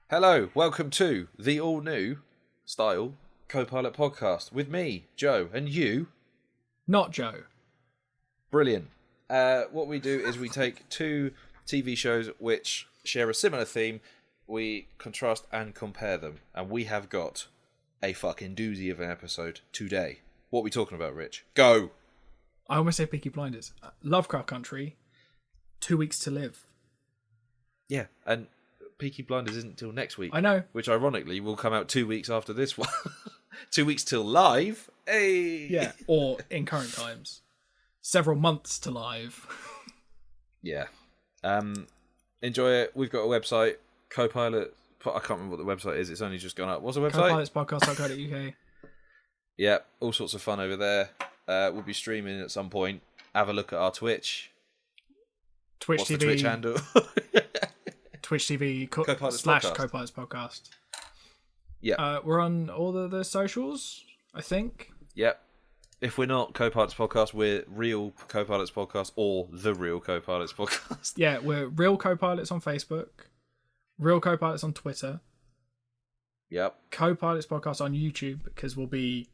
Hello, welcome to the all-new style Co-Pilot podcast with me, Joe, and you. Not Joe. Brilliant. What we do is we take two TV shows which share a similar theme, we contrast and compare them, and we have got a fucking doozy of an episode today. What are we talking about, Rich? Go! I almost say Peaky Blinders. Lovecraft Country, 2 Weeks to Live. Yeah, and Peaky Blinders isn't till next week. I know. Which ironically will come out 2 weeks after this one. 2 weeks till live. Hey. Yeah, or in current times, several months to live. Yeah. Enjoy it. We've got a website, Copilot. I can't remember what the website is. It's only just gone up. What's the website? Copilotspodcast.co.uk. Yeah, all sorts of fun over there. We'll be streaming at some point. Have a look at our Twitch. Twitch What's TV. the Twitch handle? Twitch TV Co-Pilots / Podcast. Co-Pilots Podcast. Yeah. We're on all the socials, I think. Yep. If we're not Co-Pilots Podcast, we're Real Co-Pilots Podcast or The Real Co-Pilots Podcast. Yeah, we're Real Co-Pilots on Facebook, Real Co-Pilots on Twitter, Yep. Co-Pilots Podcast on YouTube, because we'll be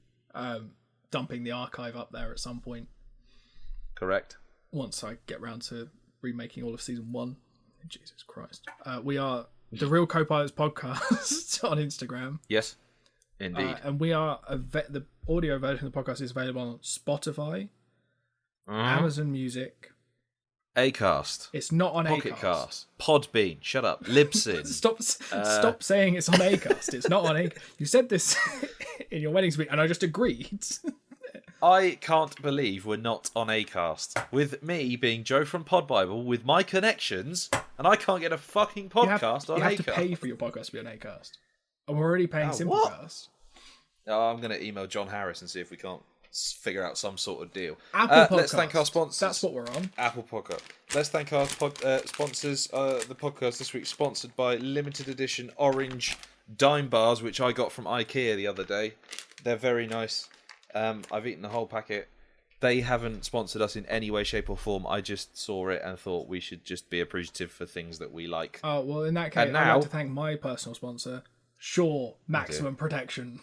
dumping the archive up there at some point. Correct. Once I get round to remaking all of season 1. Jesus Christ. We are the Real Co-Pilots Podcast on Instagram. Yes, indeed. And we are the audio version of the podcast is available on Spotify, Amazon Music, Acast. It's not on Pocket Acast. Cast. Podbean. Shut up. Libsyn. Stop saying it's on Acast. It's not on Acast. You said this in your wedding speech, and I just agreed. I can't believe we're not on Acast. With me being Joe from Pod Bible, with my connections, and I can't get a fucking podcast on Acast. You have to pay for your podcast to be on Acast. And we're already paying Simplecast. Oh, I'm going to email John Harris and see if we can't figure out some sort of deal. Apple Podcast. Let's thank our sponsors. That's what we're on. Apple Podcast. Let's thank our sponsors. The podcast this week sponsored by limited edition orange dime bars, which I got from IKEA the other day. They're very nice. I've eaten the whole packet. They haven't sponsored us in any way, shape or form. I just saw it and thought we should just be appreciative for things that we like. Oh, well, in that case, I'd like to thank my personal sponsor, Sure Maximum Protection.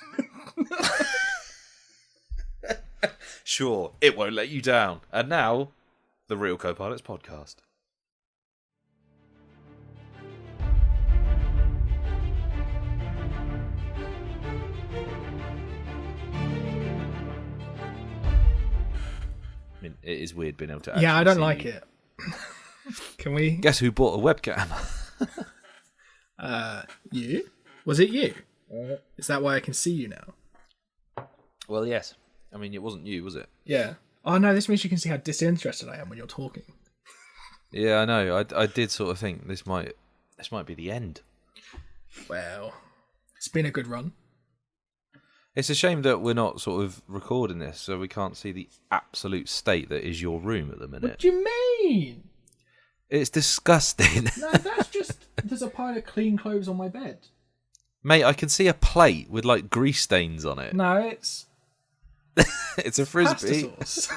Sure, it won't let you down. And now, the Real Co-Pilots Podcast. I mean, it is weird being able to. Yeah, I don't see like you. it. Can we? Guess who bought a webcam? You? Was it you? Is that why I can see you now? Well, yes. I mean, it wasn't you, was it? Yeah. Oh no, this means you can see how disinterested I am when you're talking. Yeah, I know. I did sort of think this might be the end. Well, it's been a good run. It's a shame that we're not sort of recording this, so we can't see the absolute state that is your room at the minute. What do you mean? It's disgusting. No, that's just... There's a pile of clean clothes on my bed. Mate, I can see a plate with, like, grease stains on it. No, it's... It's a Frisbee. Pasta sauce.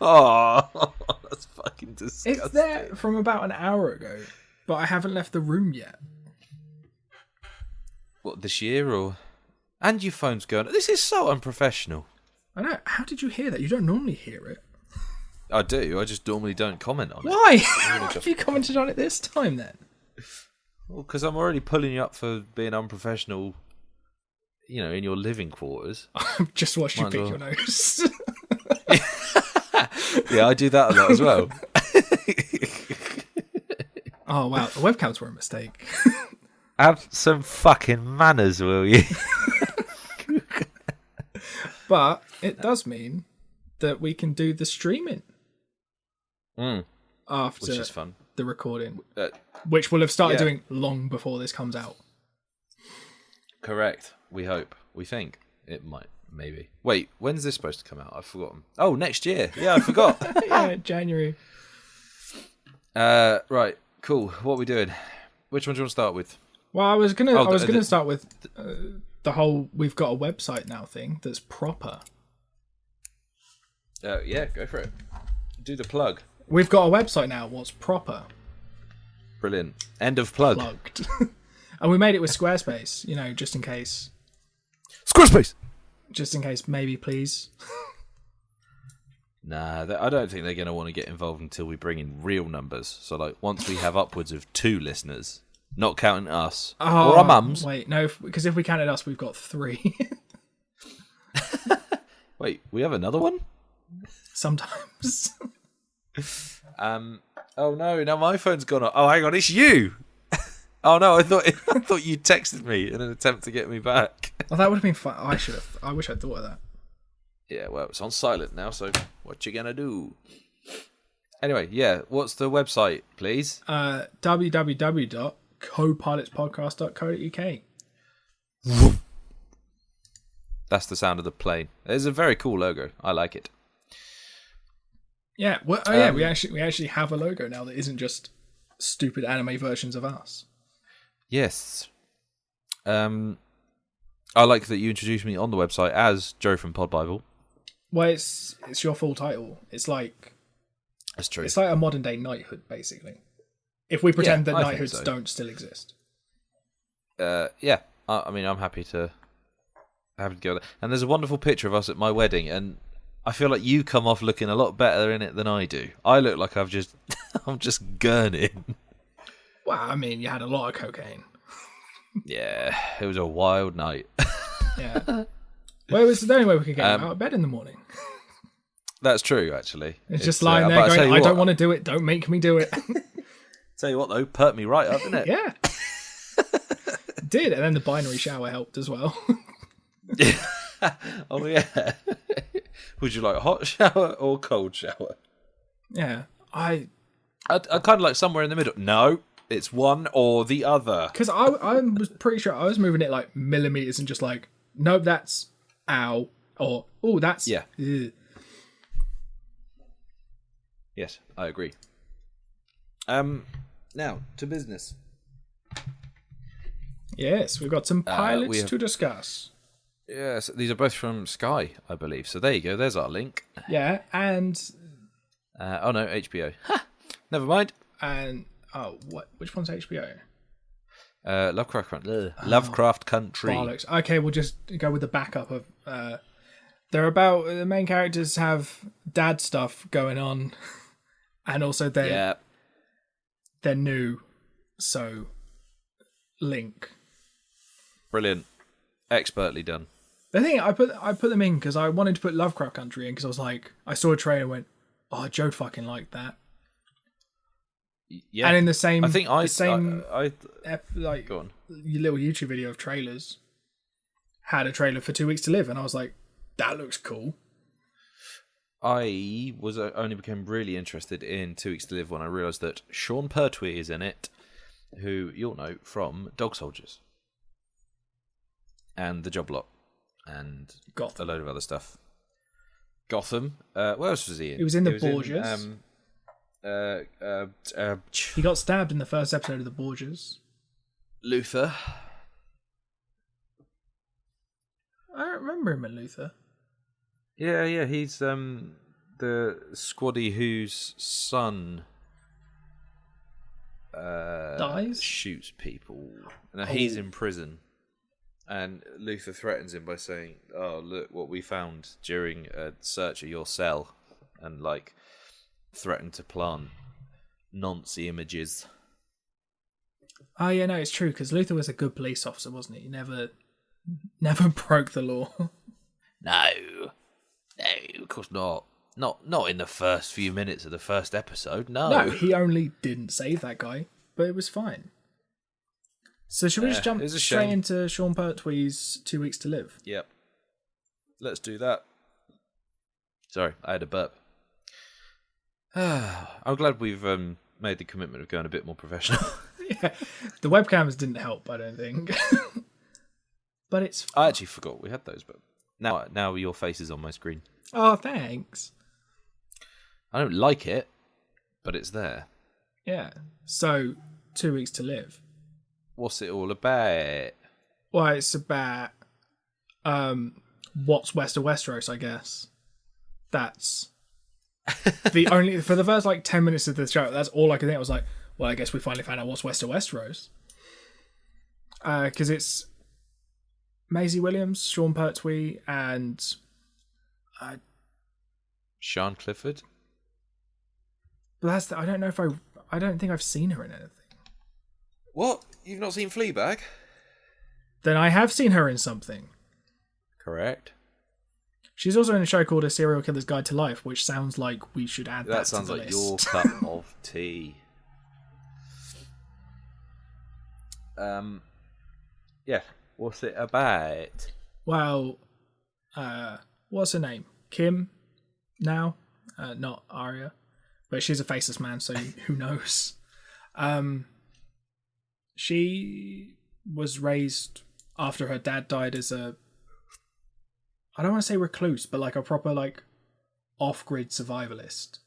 Oh, that's fucking disgusting. It's there from about an hour ago, but I haven't left the room yet. What, this year, or...? And your phone's going... This is so unprofessional. I know. How did you hear that? You don't normally hear it. I do. I just normally don't comment on it. Why? Why have you commented on it this time, then? Well, because I'm already pulling you up for being unprofessional, you know, in your living quarters. I've just watched you pick your nose. Yeah, I do that a lot as well. Oh, wow. The webcams were a mistake. Have some fucking manners, will you? But it does mean that we can do the streaming after which is fun. The recording, which we'll have started doing long before this comes out. Correct. We hope. We think. It might. Maybe. Wait, when's this supposed to come out? I've forgotten. Oh, next year. Yeah, I forgot. Yeah, January. Right. Cool. What are we doing? Which one do you want to start with? Well, I was gonna start with the whole "we've got a website now" thing that's proper. Yeah, go for it. Do the plug. We've got a website now. What's proper? Brilliant. End of plug. Plugged. And we made it with Squarespace, just in case. Squarespace! Just in case, maybe, please. Nah, I don't think they're going to want to get involved until we bring in real numbers. So, like, once we have upwards of 2 listeners, not counting us or our mums. Wait, no, because if we counted us, we've got 3. Wait, we have another one? Sometimes. Oh no! Now my phone's gone off. Oh, hang on, it's you. Oh no! I thought you texted me in an attempt to get me back. Oh, that would have been fun. I wish I'd thought of that. Yeah, well, it's on silent now. So what you gonna do? Anyway, yeah. What's the website, please? www.copilotspodcast.co.uk. That's the sound of the plane. It's a very cool logo. I like it. Yeah, we actually have a logo now that isn't just stupid anime versions of us. Yes. I like that you introduced me on the website as Joe from Pod Bible. Well, it's your full title. It's like That's true. It's like a modern day knighthood, basically. If we pretend that knighthoods don't still exist. Yeah. I mean, I'm happy to go there. And there's a wonderful picture of us at my wedding, and I feel like you come off looking a lot better in it than I do. I look like I'm just gurning. Well, I mean, you had a lot of cocaine. Yeah, it was a wild night. Yeah. Well, it was the only way we could get you out of bed in the morning. That's true, actually. It's just lying there going, I don't want to do it, don't make me do it. Tell you what, though, perked me right up, didn't it? Yeah. It did, and then the binary shower helped as well. Oh, yeah. Would you like a hot shower or cold shower? Yeah. I kind of like somewhere in the middle. No, it's one or the other. Because I was pretty sure I was moving it like millimeters and just like, nope, that's ow. Or, oh, that's... Yeah. Ugh. Yes, I agree. Now, to business. Yes, we've got some pilots to discuss. Yes, these are both from Sky, I believe. So there you go. There's our link. Yeah, and... oh no, HBO. Ha! Never mind. And... Oh, what? Which one's HBO? Lovecraft Country. Bollocks. Okay, we'll just go with the backup of... they're about... The main characters have dad stuff going on. And also they're new. So... Link. Brilliant. Expertly done. The thing, I put them in because I wanted to put Lovecraft Country in because I was like... I saw a trailer and went, oh, Joe fucking liked that. Yeah. And in the same... I think like, go on. Your little YouTube video of trailers had a trailer for 2 Weeks to Live, and I was like, that looks cool. I only became really interested in 2 Weeks to Live when I realised that Sean Pertwee is in it, who you'll know from Dog Soldiers and The Job Lot and Gotham. A load of other stuff. Gotham. What else was he in? He was in The Borgias. He got stabbed in the first episode of The Borgias. Luther. I don't remember him in Luther. Yeah, he's the squaddy whose son dies? Shoots people. And he's in prison. And Luther threatens him by saying, oh, look what we found during a search of your cell. And, like, threatened to plant Nazi images. Oh, yeah, no, it's true, because Luther was a good police officer, wasn't he? He never broke the law. No, of course not. Not in the first few minutes of the first episode, no. No, he only didn't save that guy, but it was fine. So should we just jump straight into Sean Pertwee's 2 Weeks to Live? Yep. Let's do that. Sorry, I had a burp. I'm glad we've made the commitment of going a bit more professional. Yeah, the webcams didn't help, I don't think. But it's... I actually forgot we had those, but now your face is on my screen. Oh, thanks. I don't like it, but it's there. Yeah. So, 2 Weeks to Live. What's it all about? Well, it's about what's west of Westeros, I guess. That's the only... For the first, 10 minutes of the show, that's all I could think. I was like, well, I guess we finally found out what's west of Westeros. Because it's Maisie Williams, Sean Pertwee, and Sian Clifford. But I don't know if I don't think I've seen her in anything. What? You've not seen Fleabag? Then I have seen her in something. Correct. She's also in a show called A Serial Killer's Guide to Life, which sounds like we should add that to the list. That sounds like your cup of tea. Yeah. What's it about? Well, what's her name? Kim now? Not Arya. But she's a faceless man, so who knows? She was raised after her dad died as a... I don't want to say recluse, but like a proper like off-grid survivalist.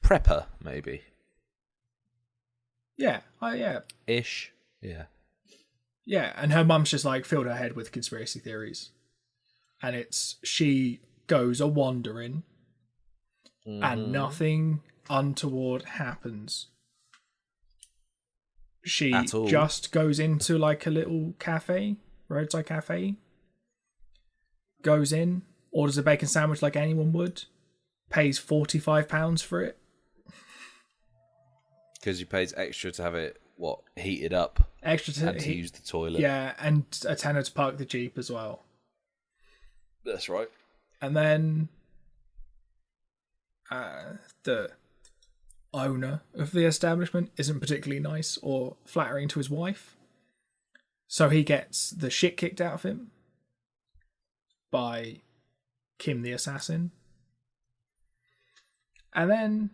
Prepper, maybe. Yeah. Yeah. Ish. Yeah. Yeah, and her mum's just like filled her head with conspiracy theories. And she goes a-wandering and nothing untoward happens. She just goes into like a little cafe, roadside cafe, goes in, orders a bacon sandwich like anyone would, pays £45 for it. Because he pays extra to have it, heated up? Extra to use the toilet. Yeah, and a tenner to park the Jeep as well. That's right. And then the owner of the establishment isn't particularly nice or flattering to his wife. So he gets the shit kicked out of him by Kim the assassin. And then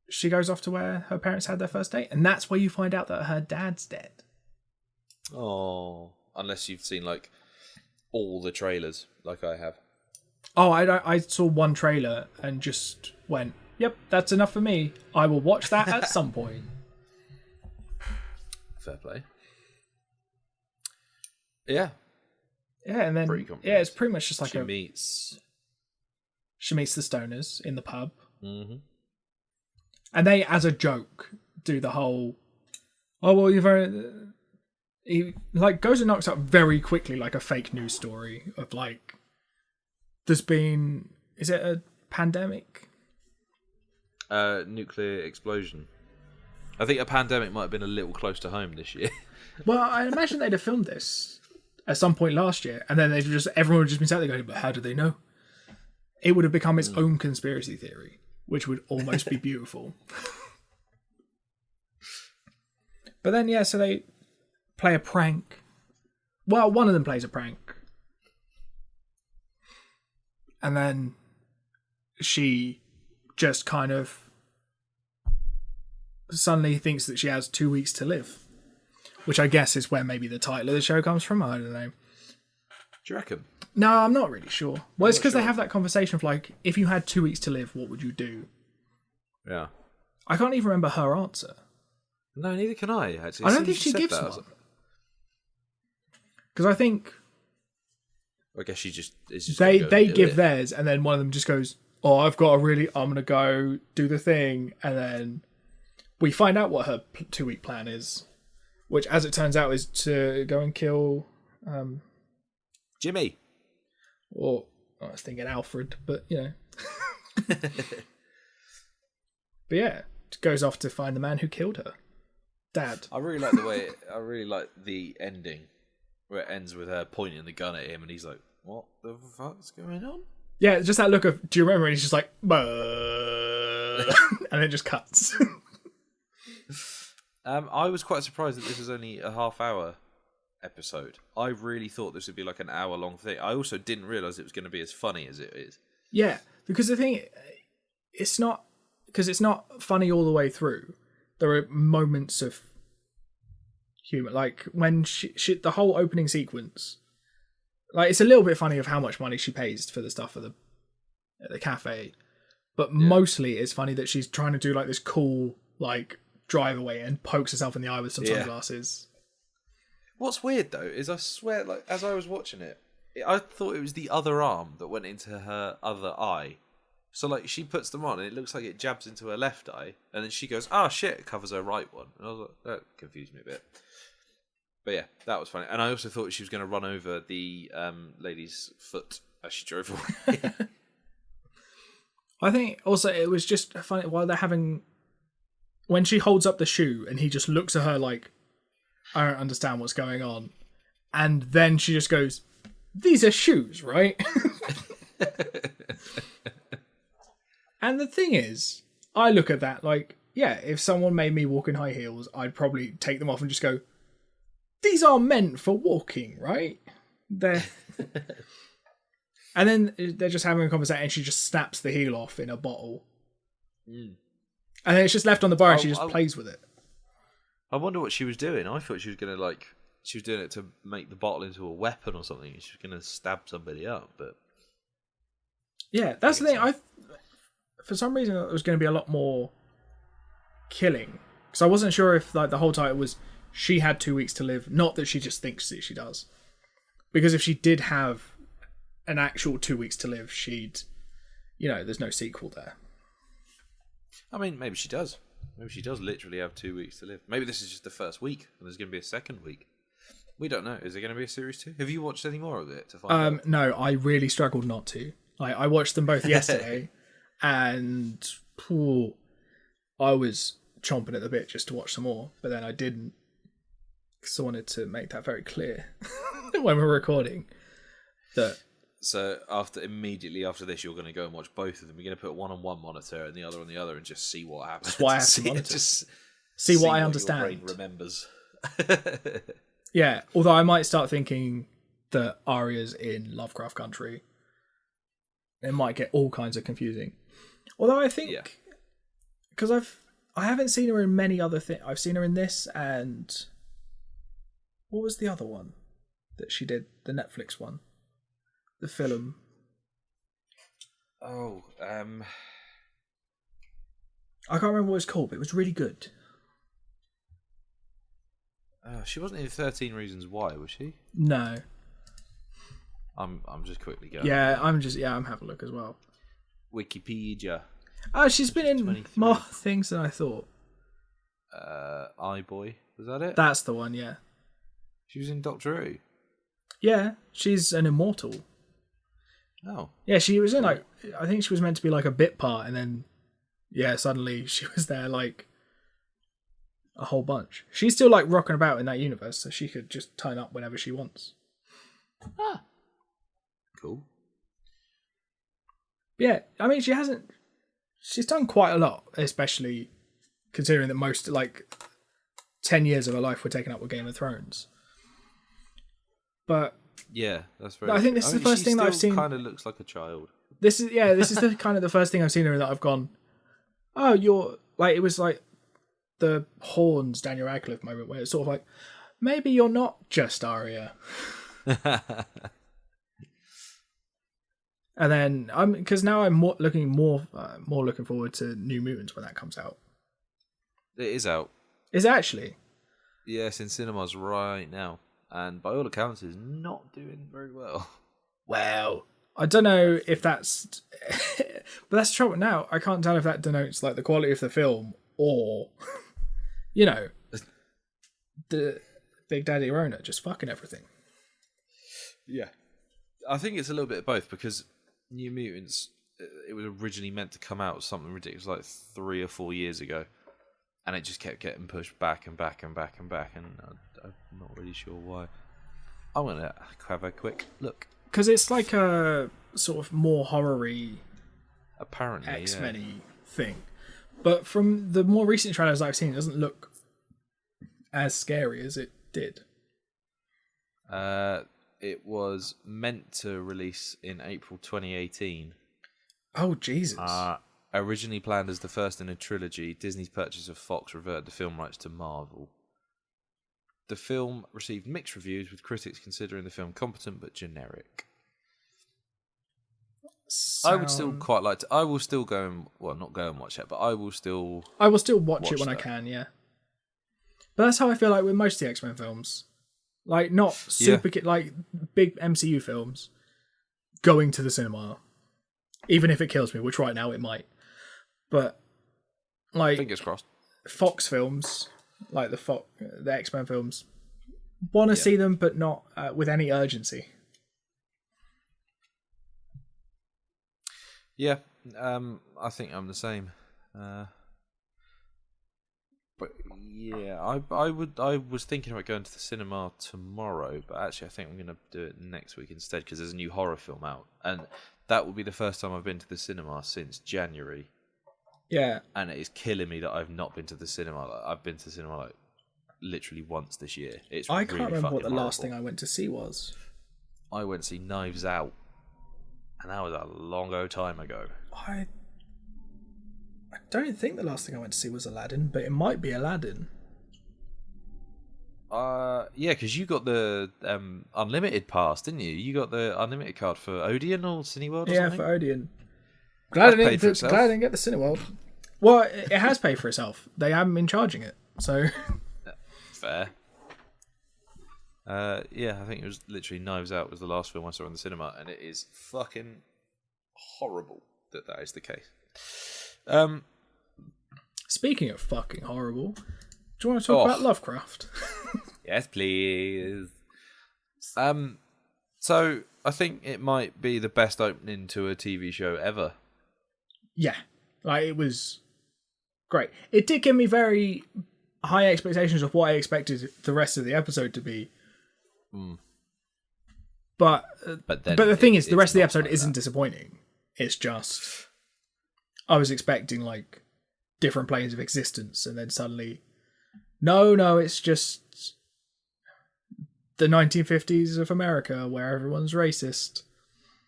she goes off to where her parents had their first date, and that's where you find out that her dad's dead. Oh, unless you've seen like all the trailers, like I have. Oh, I saw one trailer and just went, "Yep, that's enough for me. I will watch that at some point." Fair play. Yeah. Yeah, and then it's pretty much just like she meets the stoners in the pub. Mm-hmm. And they, as a joke, do the whole, "Oh well, you're very." He like goes and knocks up very quickly, like a fake news story of like, there's been, is it a pandemic? Nuclear explosion. I think a pandemic might have been a little close to home this year. Well, I imagine they'd have filmed this at some point last year, and then everyone would just been sat there going, "But how do they know?" It would have become its own conspiracy theory, which would almost be beautiful. But then, yeah, so they play a prank. Well, one of them plays a prank. And then she just kind of suddenly thinks that she has 2 weeks to live. Which I guess is where maybe the title of the show comes from. I don't know. Do you reckon? No, I'm not really sure. Well, it's because they have that conversation of like, if you had 2 weeks to live, what would you do? Yeah. I can't even remember her answer. No, neither can I, actually. I don't think she gives one. Because I think... I guess she just... They give theirs, and then one of them just goes, "Oh, I'm going to go do the thing." And then we find out what her 2-week plan is. Which, as it turns out, is to go and kill... Jimmy. Or, I was thinking Alfred, but, you know. But yeah, goes off to find the man who killed her. Dad. I really like the way... I really like the ending, where it ends with her pointing the gun at him, and he's like, "What the fuck's going on?" Yeah, just that look of, do you remember? And he's just like, "Bah," and it just cuts. I was quite surprised that this was only a half-hour episode. I really thought this would be like an hour-long thing. I also didn't realise it was going to be as funny as it is. Yeah, because the thing, it's not funny all the way through. There are moments of humor, like when she the whole opening sequence. Like, it's a little bit funny of how much money she pays for the stuff at the cafe, but mostly it's funny that she's trying to do like this cool like drive away and pokes herself in the eye with some sunglasses. What's weird though is I swear, like as I was watching it, I thought it was the other arm that went into her other eye. So like she puts them on and it looks like it jabs into her left eye, and then she goes, "Ah, shit," it covers her right one. And I was like, that confused me a bit. But yeah, that was funny. And I also thought she was going to run over the lady's foot as she drove away. I think also it was just funny while they're having... When she holds up the shoe and he just looks at her like, I don't understand what's going on. And then she just goes, these are shoes, right? And the thing is, I look at that like, yeah, if someone made me walk in high heels, I'd probably take them off and just go, these are meant for walking, right? They're... And then they're just having a conversation and she just snaps the heel off in a bottle. Mm. And then it's just left on the bar and she just plays with it. I wonder what she was doing. I thought she was going to she was doing it to make the bottle into a weapon or something. She was going to stab somebody up, but... Yeah, that's the thing. For some reason, it was going to be a lot more killing. Because I wasn't sure if the whole title was she had 2 weeks to live. Not that she just thinks that she does. Because if she did have an actual 2 weeks to live, she'd... there's no sequel there. I mean, maybe she does. Maybe she does literally have 2 weeks to live. Maybe this is just the first week, and there's going to be a second week. We don't know. Is there going to be a series 2? Have you watched any more of it to find out? No, I really struggled not to. I watched them both yesterday, and I was chomping at the bit just to watch some more, but then I didn't, because I wanted to make that very clear when we're recording. So immediately after this, you're going to go and watch both of them. You're going to put one on one monitor and the other on the other, and just see what happens. That's why I have to monitor. Just see what I understand. Your brain remembers. Yeah, although I might start thinking that Arya's in Lovecraft Country. It might get all kinds of confusing. Although I think, because I haven't seen her in many other things. I've seen her in this, and what was the other one that she did? The Netflix one, the film. Oh, I can't remember what it's called, but it was really good. She wasn't in 13 Reasons Why, was she? No. I'm just quickly going. Yeah, I'm having a look as well. Wikipedia. Oh, she's been in 23. More things than I thought. iBoy, was that it? That's the one, yeah. She was in Doctor Who. Yeah, she's an immortal. Oh. Yeah, she was in I think she was meant to be like a bit part, and then suddenly she was there like a whole bunch. She's still like rocking about in that universe, so she could just turn up whenever she wants. Ah. Cool. Yeah, I mean she's done quite a lot, especially considering that most 10 years of her life were taken up with Game of Thrones. But yeah, that's very. I think this is the first thing that I've seen. Kind of looks like a child. This is the kind of the first thing I've seen her that I've gone, oh, you're like, it was like the Horns Daniel Radcliffe moment where it's sort of like, maybe you're not just Arya. And then because now I'm more looking forward to New Mutants when that comes out. It is out. Is it actually? Yes, in cinemas right now, and by all accounts, is not doing very well. Well, I don't know if that's, but that's the trouble now. I can't tell if that denotes like the quality of the film or, the Big Daddy Rona just fucking everything. Yeah, I think it's a little bit of both because New Mutants, it was originally meant to come out something ridiculous like 3 or 4 years ago, and it just kept getting pushed back and back and back and back, and I'm not really sure why. I'm gonna have a quick look because it's like a sort of more horror-y, apparently X-Men-y thing, but from the more recent trailers I've seen, it doesn't look as scary as it did. It was meant to release in April 2018. Oh, Jesus. Originally planned as the first in a trilogy, Disney's purchase of Fox reverted the film rights to Marvel. The film received mixed reviews, with critics considering the film competent but generic. I would still quite like to... I will still go and... Well, not go and watch it, but I will still watch it when I can, yeah. But that's how I feel like with most of the X-Men films. Like, not super... Like, big MCU films. Going to the cinema. Even if it kills me, which right now it might. But, like... Fingers crossed. Fox films, like the X-Men films, want to see them, but not with any urgency. Yeah, I think I'm the same. But yeah, I was thinking about going to the cinema tomorrow, but actually I think I'm going to do it next week instead because there's a new horror film out, and that will be the first time I've been to the cinema since January. Yeah, and it is killing me that I've not been to the cinema. I've been to the cinema literally once this year. I can't remember what the last thing I went to see was. I went to see Knives Out, and that was a long time ago. I don't think the last thing I went to see was Aladdin, but it might be Aladdin. Yeah, because you got the unlimited pass, didn't you? You got the unlimited card for Odeon or Cineworld or something? For Odeon. Glad I didn't get the Cineworld. Well, it has paid for itself. They haven't been charging it, so... Fair. Yeah, I think it was literally Knives Out was the last film I saw in the cinema, and it is fucking horrible that is the case. Speaking of fucking horrible, do you want to talk about Lovecraft? Yes, please. So I think it might be the best opening to a TV show ever. Yeah, it was great. It did give me very high expectations of what I expected the rest of the episode to be. But the thing is, the rest of the episode isn't disappointing. It's just I was expecting different planes of existence, and then suddenly, no, it's just the 1950s of America where everyone's racist.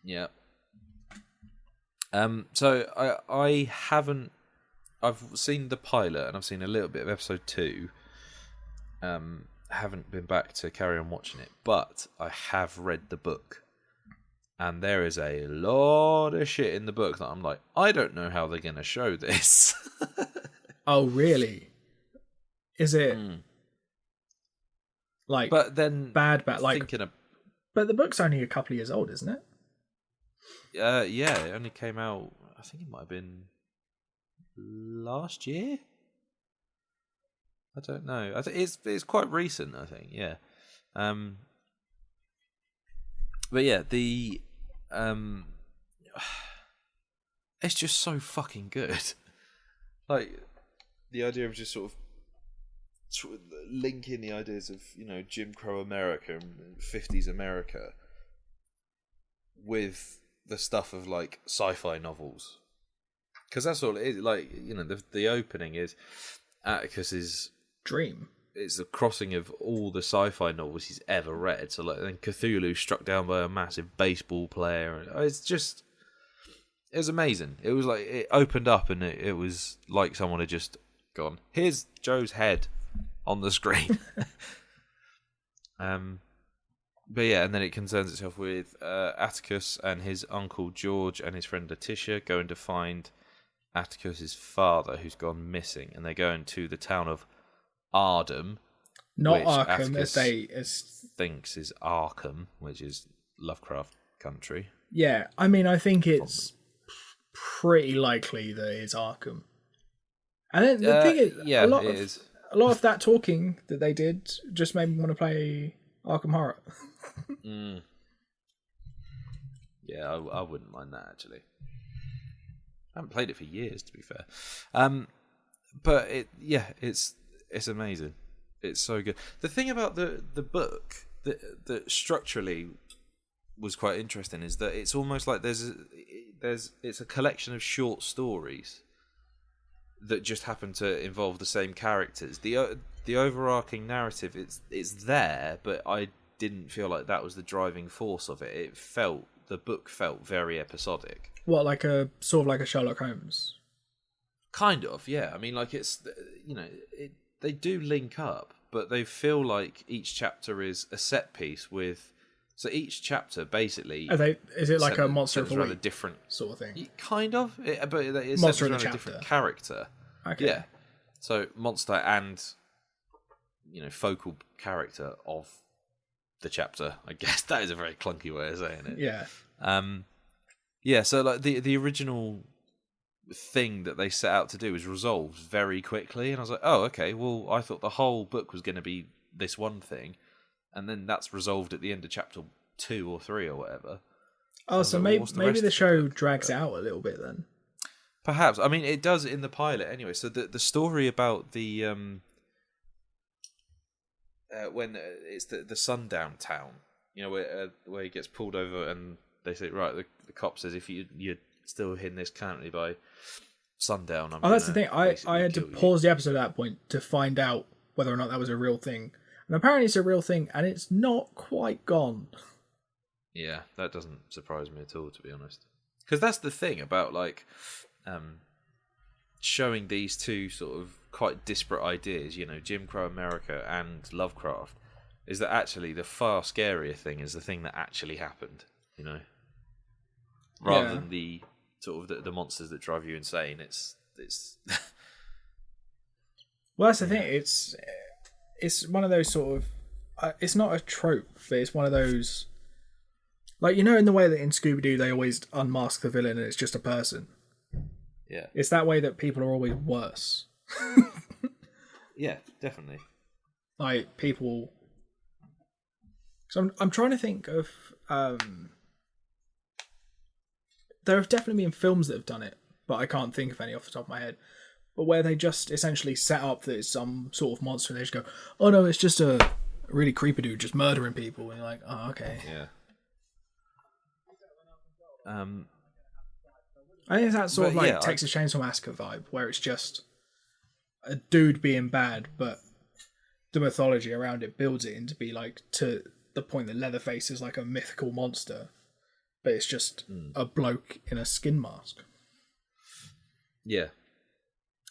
Yeah. So I've seen the pilot and I've seen a little bit of episode 2. Haven't been back to carry on watching it, but I have read the book, and there is a lot of shit in the book that I'm like, I don't know how they're going to show this. Oh, really? Is it but then bad? But the book's only a couple of years old, isn't it? Yeah, it only came out. I think it might have been last year. I don't know. I think it's quite recent. I think, yeah. But yeah, it's just so fucking good. The idea of just sort of linking the ideas of Jim Crow America and 50s America with the stuff of sci-fi novels, because that's all it is. The opening is Atticus's dream. It's the crossing of all the sci-fi novels he's ever read. So then Cthulhu struck down by a massive baseball player. It was amazing. It was it opened up and it was like someone had just gone, here's Joe's head on the screen. But yeah, and then it concerns itself with Atticus and his uncle George and his friend Letitia going to find Atticus's father who's gone missing, and they're going to the town of Ardham, not which Arkham, Atticus as thinks is Arkham, which is Lovecraft country. Yeah, I mean, I think it's pretty likely that it's Arkham. And then the thing is, yeah, a lot of that talking that they did just made me want to play Arkham Horror. Yeah, I wouldn't mind that actually. I haven't played it for years, to be fair. But it's amazing. It's so good. The thing about the book that structurally was quite interesting is that it's almost like it's a collection of short stories that just happen to involve the same characters. The overarching narrative it's there, but I didn't feel like that was the driving force of it. The book felt very episodic. What, like a Sherlock Holmes? Kind of, yeah. I mean, it's they do link up, but they feel like each chapter is a set piece with. So each chapter basically is it like a monster of the week, a different sort of thing? Kind of, but it's monster around a different character. Okay. Yeah. So monster and focal character of the chapter. I guess that is a very clunky way of saying it. Yeah. Yeah. So the original thing that they set out to do was resolved very quickly, and I was like, oh, okay. Well, I thought the whole book was going to be this one thing. and then that's resolved at the end of chapter 2 or 3 or whatever. Oh, so maybe the show drags out a little bit then. Perhaps. I mean, it does in the pilot anyway. So the story about the when it's the sundown town, where he gets pulled over and they say, right, the cop says, if you're still in this county by sundown, that's the thing. I had to pause the episode at that point to find out whether or not that was a real thing. And apparently it's a real thing, and it's not quite gone. Yeah, that doesn't surprise me at all, to be honest. Because that's the thing about, like, showing these two sort of quite disparate ideas, Jim Crow America and Lovecraft, is that actually the far scarier thing is the thing that actually happened, rather than the sort of the monsters that drive you insane. It's well, that's the thing. It's one of those sort of it's not a trope, but it's one of those, like, in the way that in Scooby-Doo they always unmask the villain and it's just a person. Yeah, it's that way that people are always worse. Yeah, definitely. Like, people. So I'm trying to think of. There have definitely been films that have done it, but I can't think of any off the top of my head. But where they just essentially set up that it's some sort of monster and they just go, oh no, it's just a really creepy dude just murdering people. And you're like, oh, okay. Yeah. I think that's sort of like Texas Chainsaw Massacre vibe, where it's just a dude being bad, but the mythology around it builds it into be like to the point that Leatherface is like a mythical monster, but it's just a bloke in a skin mask. Yeah.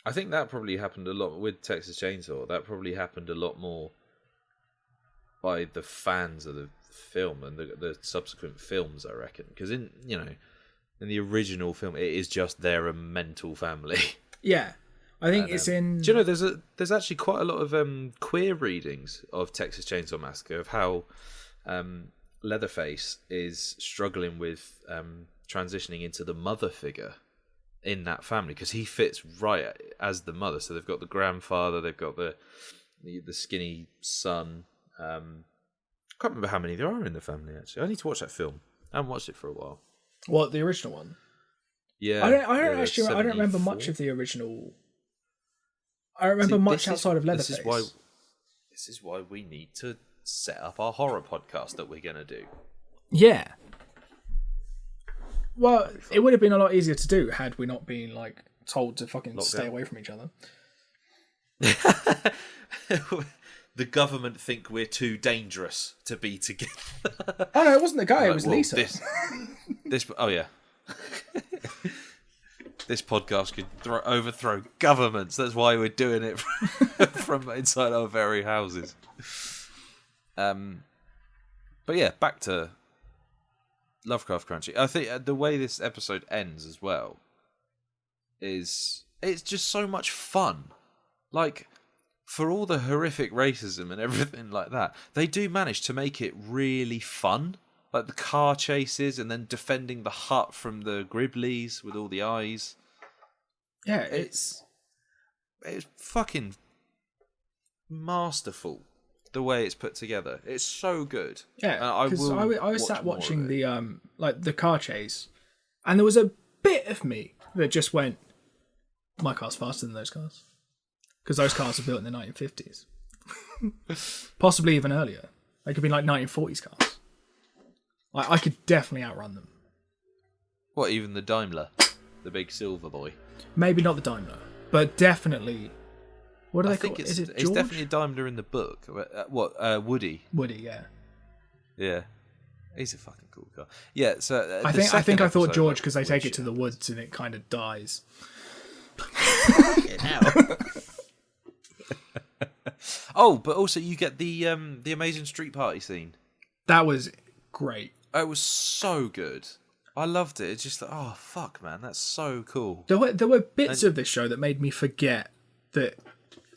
I think that probably happened a lot with Texas Chainsaw. That probably happened a lot more by the fans of the film and the subsequent films, I reckon. Because in the original film, it is just they're a mental family. Yeah. I think it's in... Do you know, there's actually quite a lot of queer readings of Texas Chainsaw Massacre, of how Leatherface is struggling with transitioning into the mother figure in that family, because he fits right as the mother. So they've got the grandfather, they've got the skinny son. I can't remember how many there are in the family, actually. I need to watch that film. I haven't watched it for a while. What, the original one? Yeah. I don't remember much of the original. I don't remember much outside of Leatherface. This is why we need to set up our horror podcast that we're going to do. Yeah. Well, it would have been a lot easier to do had we not been like told to fucking stay away from each other. The government think we're too dangerous to be together. Oh no, it wasn't the guy, it was Lisa. This oh yeah. This podcast could overthrow governments. That's why we're doing it from inside our very houses. But yeah, back to Lovecraft Country. I think the way this episode ends as well is it's just so much fun. Like, for all the horrific racism and everything like that, they do manage to make it really fun. Like the car chases and then defending the hut from the Griblies with all the eyes. Yeah, it's fucking masterful the way it's put together. It's so good. Yeah, because I was sat watching the the car chase, and there was a bit of me that just went, "My car's faster than those cars," because those cars were built in the 1950s, possibly even earlier. They could be like 1940s cars. I could definitely outrun them. What, even the Daimler, the big silver boy? Maybe not the Daimler, but definitely. What do they call it? Is it George? It's definitely a Daimler in the book. Woody? Woody, yeah. Yeah. He's a fucking cool car. Yeah, so... I think I thought George because they take it to the woods and it kind of dies. Oh, but also you get the amazing street party scene. That was great. It was so good. I loved it. It's just like, oh, fuck, man. That's so cool. There were bits of this show that made me forget that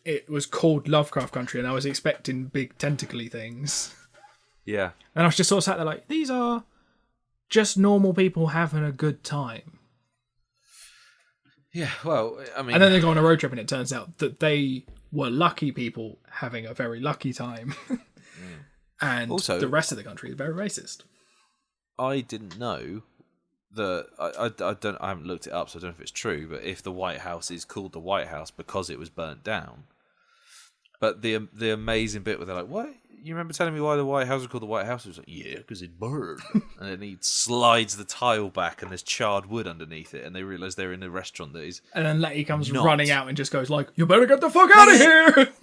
it was called Lovecraft Country and I was expecting big tentacly things. Yeah. And I was just sort of sat there like, these are just normal people having a good time. Yeah, well, I mean... And then they go on a road trip and it turns out that they were lucky people having a very lucky time. And also, the rest of the country is very racist. I didn't know that. I haven't looked it up, so I don't know if it's true. But if the White House is called the White House because it was burnt down, but the amazing bit where they're like, "What? You remember telling me why the White House was called the White House?" It was like, "Yeah, because it burned." And then he slides the tile back, and there's charred wood underneath it, and they realise they're in a restaurant that is. And then Letty comes running out and just goes like, "You better get the fuck out of here!"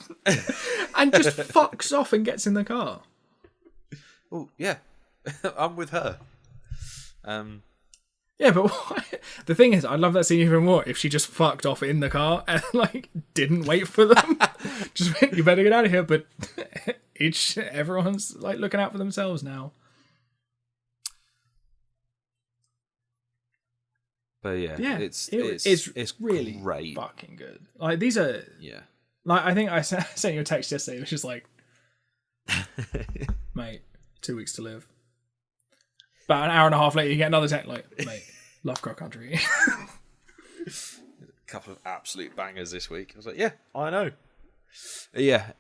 and just fucks off and gets in the car. Oh yeah, I'm with her. Yeah, but the thing is, I'd love that scene even more if she just fucked off in the car and like didn't wait for them. Just went, "You better get out of here." But everyone's like looking out for themselves now. But yeah, it's really great. Fucking good. Like these are Like I think I sent you a text yesterday. It was just like, mate, 2 weeks to live. About an hour and a half later, you get another text like, mate, Lovecraft Country. A couple of absolute bangers this week. I was like, yeah, I know. Yeah,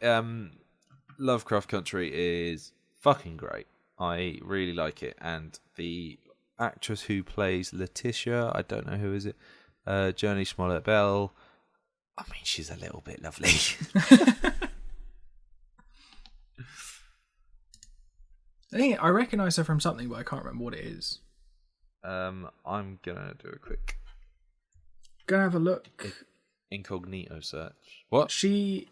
Lovecraft Country is fucking great. I really like it, and the actress who plays Letitia, I don't know who is it, Journey Smollett Bell. I mean, she's a little bit lovely. I recognise her from something, but I can't remember what it is. I'm gonna do a quick. Gonna have a look. Incognito search. What? She's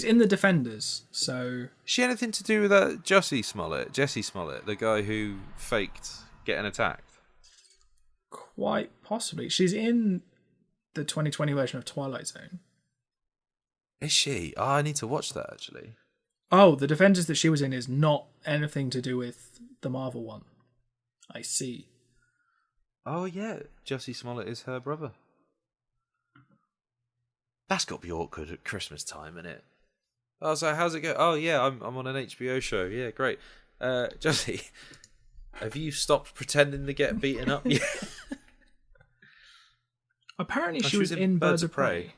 in the Defenders, so. Is she anything to do with that Jesse Smollett, the guy who faked getting attacked? Quite possibly. She's in the 2020 version of Twilight Zone. Is she? Oh, I need to watch that actually. Oh, the Defenders that she was in is not anything to do with the Marvel one. I see. Oh yeah, Jesse Smollett is her brother. That's got to be awkward at Christmas time, isn't it? Oh, so how's it go? Oh yeah, I'm on an HBO show. Yeah, great. Jesse, have you stopped pretending to get beaten up yet? Apparently she was in Birds of Prey.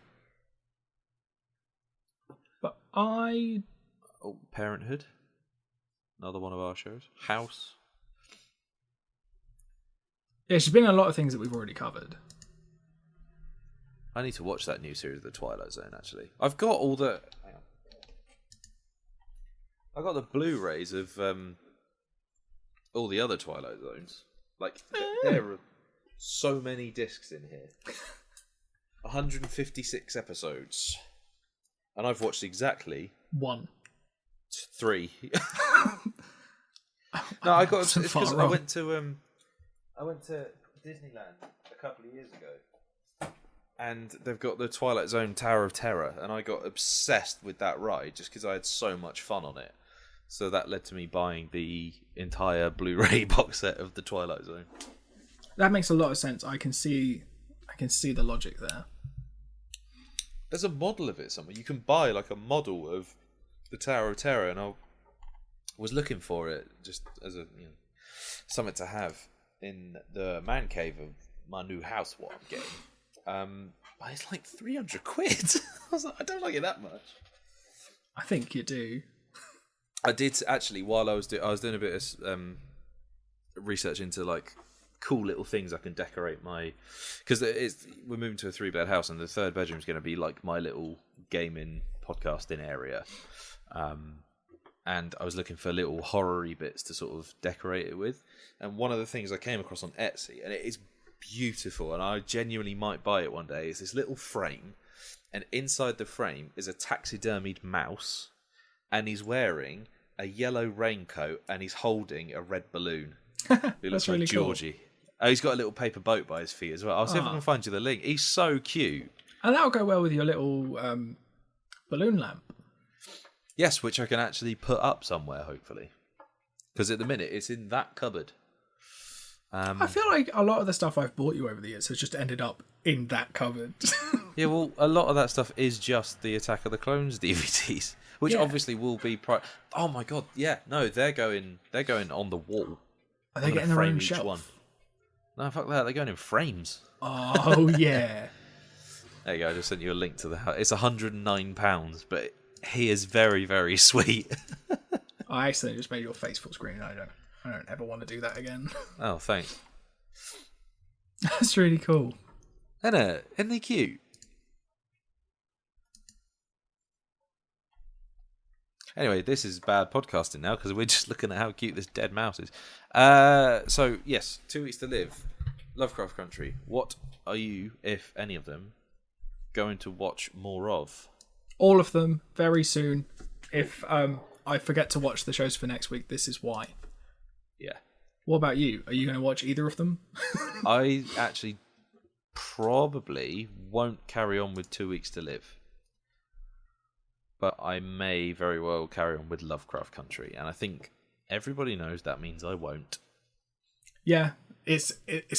But Oh, Parenthood. Another one of our shows. House. Yeah, she's been in a lot of things that we've already covered. I need to watch that new series, The Twilight Zone, actually. I've got all the... Hang on. I've got the Blu-rays of all the other Twilight Zones. Like, there are so many discs in here. 156 episodes. And I've watched exactly... 3. No, I got... It's because I went to Disneyland a couple of years ago. And they've got the Twilight Zone Tower of Terror, and I got obsessed with that ride just because I had so much fun on it. So that led to me buying the entire Blu-ray box set of the Twilight Zone. That makes a lot of sense. I can see the logic there. There's a model of it somewhere. You can buy like a model of the Tower of Terror, and I was looking for it just as a something to have in the man cave of my new house. What I'm getting. But it's like 300 quid. I was like, I don't like it that much. I think you do. I did actually while I was doing a bit of research into like cool little things I can decorate my, because we're moving to a 3-bed house and the third bedroom is going to be like my little gaming podcasting area. And I was looking for little horror-y bits to sort of decorate it with. And one of the things I came across on Etsy, and it is beautiful, and I genuinely might buy it one day, is this little frame, and inside the frame is a taxidermied mouse, and he's wearing a yellow raincoat, and he's holding a red balloon. He looks like really Georgie. Cool. Oh, he's got a little paper boat by his feet as well. I'll see if I can find you the link. He's so cute. And that'll go well with your little balloon lamp. Yes, which I can actually put up somewhere, hopefully. Because at the minute, it's in that cupboard. I feel like a lot of the stuff I've bought you over the years has just ended up in that cupboard. Yeah, well, a lot of that stuff is just the Attack of the Clones DVDs, which obviously will be... Oh my god, yeah, no, they're going on the wall. Are they getting their own shelf? One. No, fuck that, they're going in frames. Oh, yeah. There you go, I just sent you a link to the house. It's £109, but he is very, very sweet. I accidentally just made your face full screen. I don't ever want to do that again. Oh, thanks. That's really cool. Isn't they cute? Anyway, this is bad podcasting now because we're just looking at how cute this dead mouse is. So, yes, 2 Weeks to Live, Lovecraft Country. What are you, if any of them, going to watch more of? All of them, very soon. If I forget to watch the shows for next week, this is why. Yeah. What about you? Are you going to watch either of them? I actually probably won't carry on with 2 Weeks to Live. But I may very well carry on with Lovecraft Country. And I think everybody knows that means I won't. Yeah, it's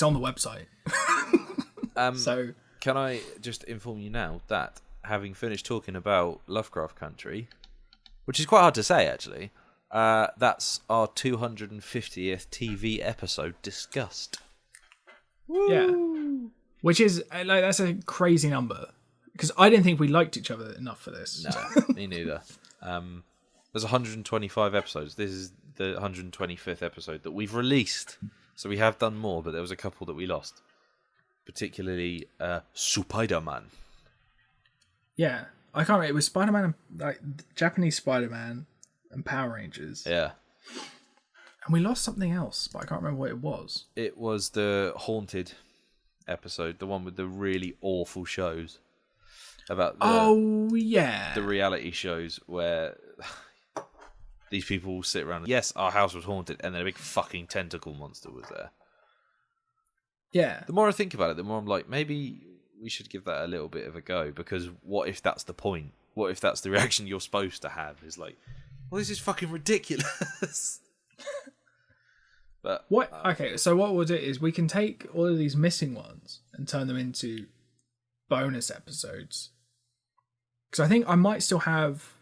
on the website. So can I just inform you now that having finished talking about Lovecraft Country, which is quite hard to say actually, that's our 250th TV episode discussed. Woo! Yeah, which is like that's a crazy number because I didn't think we liked each other enough for this. No, me neither. There's 125 episodes. This is the 125th episode that we've released. So we have done more, but there was a couple that we lost. Particularly Spider-Man. Yeah, I can't remember. It was Spider-Man, like Japanese Spider-Man and Power Rangers. Yeah. And we lost something else, but I can't remember what it was. It was the Haunted episode, the one with the really awful shows. About the reality shows where these people will sit around. Yes, our house was haunted, and then a big fucking tentacle monster was there. Yeah. The more I think about it, the more I'm like, maybe we should give that a little bit of a go, because what if that's the point? What if that's the reaction you're supposed to have? Is like, well, this is fucking ridiculous. But what? Okay, so what we'll do is we can take all of these missing ones and turn them into bonus episodes. Because I think I might still have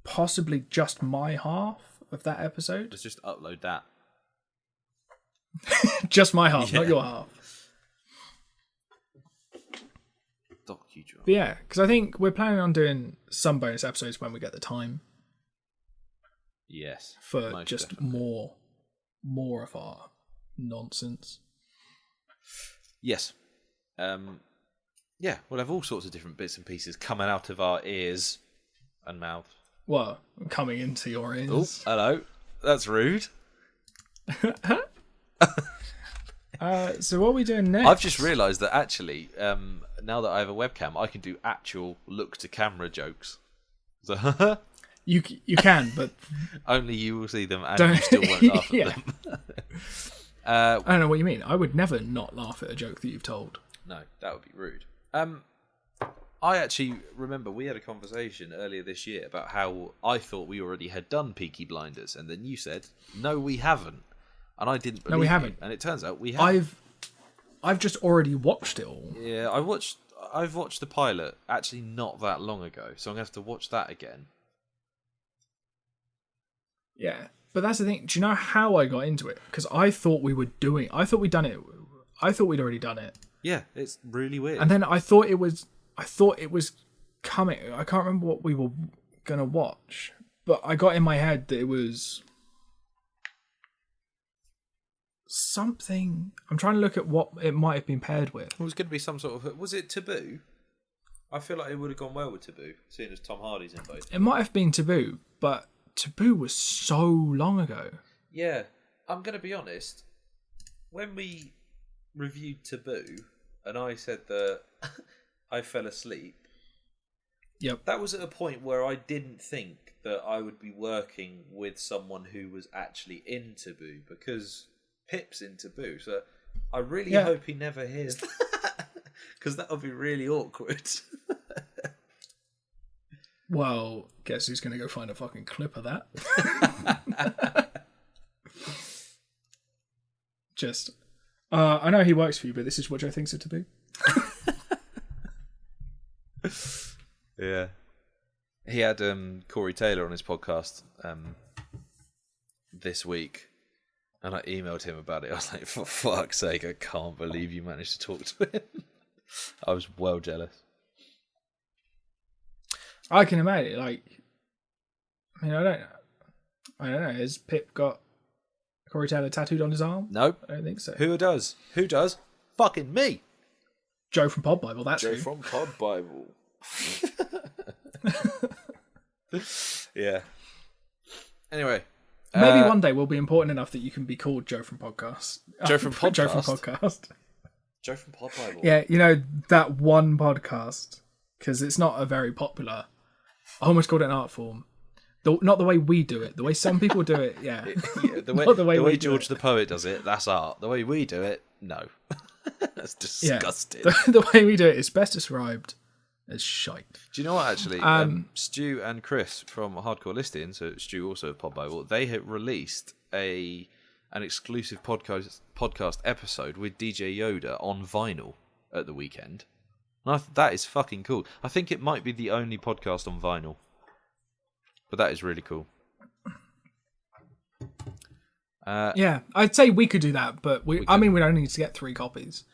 possibly just my half of that episode. Let's just upload that. Just my half, not your half. Docudrama. But yeah, because I think we're planning on doing some bonus episodes when we get the time. Yes. For just definitely. more of our nonsense. Yes. Yeah, we'll have all sorts of different bits and pieces coming out of our ears and mouth. Well, coming into your ears. Oh, hello. That's rude. So what are we doing next? I've just realised that actually, now that I have a webcam, I can do actual look-to-camera jokes. So you can, but only you will see them, and you still won't laugh at them. I don't know what you mean. I would never not laugh at a joke that you've told. No, that would be rude. I actually remember we had a conversation earlier this year about how I thought we already had done Peaky Blinders, and then you said, "No, we haven't," and I didn't believe we haven't. you, and it turns out we have. I've just already watched it all. Yeah, I've watched the pilot actually not that long ago, so I'm gonna have to watch that again. Yeah, but that's the thing. Do you know how I got into it? Because I thought we'd done it. I thought we'd already done it. Yeah, it's really weird. And then I thought it was coming. I can't remember what we were gonna watch, but I got in my head that it was something. I'm trying to look at what it might have been paired with. It was going to be some sort of. Was it Taboo? I feel like it would have gone well with Taboo, seeing as Tom Hardy's in both. It might have been Taboo, but Taboo was so long ago. Yeah, I'm going to be honest. When we reviewed Taboo, and I said that I fell asleep. Yep. That was at a point where I didn't think that I would be working with someone who was actually in Taboo, because Pip's in Taboo. So I really hope he never hears that, because that would be really awkward. Well, guess who's going to go find a fucking clip of that? Just, I know he works for you, but this is what Joe thinks it to be. Yeah. He had Corey Taylor on his podcast this week, and I emailed him about it. I was like, for fuck's sake, I can't believe you managed to talk to him. I was well jealous. I can imagine, I don't know. I don't know. Has Pip got Corey Taylor tattooed on his arm? Nope. I don't think so. Who does? Who does? Fucking me. Joe from Pod Bible. That's Joe who. from Pod Bible. Yeah. Anyway. Maybe one day we'll be important enough that you can be called Joe from Podcast. Joe from Podcast? Joe from Podcast. Joe from Pod Bible. Yeah, you know, that one podcast. Because it's not a very popular... I almost called it an art form. Not the way we do it. The way some people do it, yeah. The way George the Poet does it, that's art. The way we do it, no. That's disgusting. Yeah. The way we do it is best described as shite. Do you know what, actually? Stu and Chris from Hardcore Listing, so Stu also of Pod Bible, they have released an exclusive podcast episode with DJ Yoda on vinyl at the weekend. And that is fucking cool. I think it might be the only podcast on vinyl. But that is really cool. Yeah, I'd say we could do that, but we only need to get 3 copies.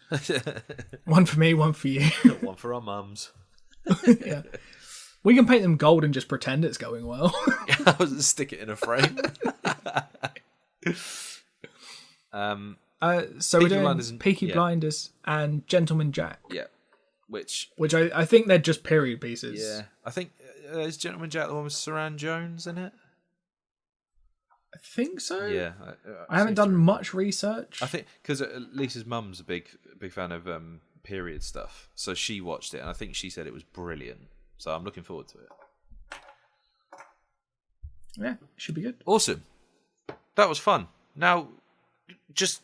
One for me, one for you. One for our mums. Yeah. We can paint them gold and just pretend it's going well. I was stick it in a frame. So we're doing Peaky Blinders and Gentleman Jack. Yeah. Which I think they're just period pieces. Yeah. I think, is Gentleman Jack the one with Saran Jones in it? I think so. Yeah. I haven't done much research. I think, because Lisa's mum's a big fan of period stuff. So she watched it, and I think she said it was brilliant. So I'm looking forward to it. Yeah, should be good. Awesome. That was fun. Now, just...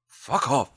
fuck off.